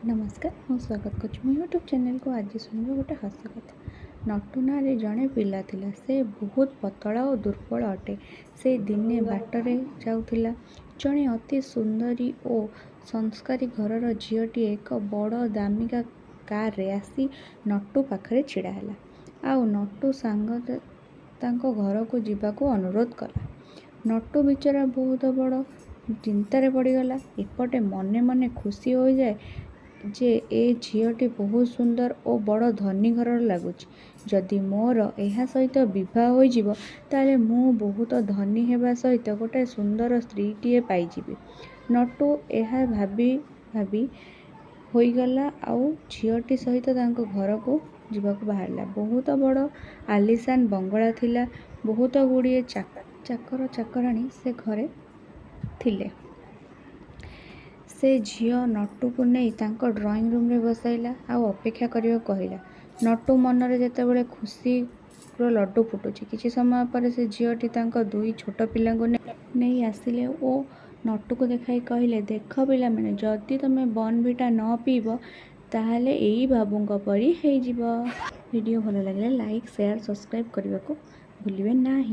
नमस्कार मु स्वागत कर यूट्यूब चैनल को। आज शुणव गोटे हस कथा। नटू ना जड़े पिला थिला, से बहुत पतला और दुर्बल अटे। से दिने बाटरे जाउथिला। जड़े अति सुंदरी और संस्कारी घरर झीटी एक बड़ दामिका कार रे आसी नटू पाखरे छिड़ा हैला। आउ नटू सांग तांको घर को जीवाको अनुरोध कला। नटू बिचरा बहुत बड़ चिंतार पड़गला। एपटे मने मने खुशी हो जाए जे ए झीटी बहुत सुंदर और बड़ धनी घर लगुच। जदि मोर यह सहित विवाह हो ताले मु बहुत धनी हेबा सहित गोटे सुंदर स्त्रीटीए पाइजिबी। नटू यह भाभी भाभी होईगला। आउ झीटी सहित तांको घर को जीवाक बाहरला। बहुत बड़ आलिशान बंगला थिला। बहुत गुड़िए चाकर चाकराणी से घरे थिले। से झील नटू को नहीं तांको ड्राइंग रूम रे बसाइला आउ अपेक्षा करियो कहला। नटू मनरे जेतेबेले खुशी रो लड्डू फुटुची। किछि समय पर से झीलटी तांको दुई छोट पिला को नहीं आसिले ओ नटू को देखाई कहले, देख पिला माने जदि तमे बॉर्नविटा न पीब ताहले एई बाबूंग परी हेई जिवो। वीडियो भलो लागले लाइक शेयर सब्सक्राइब करने को भूलिबे नाही।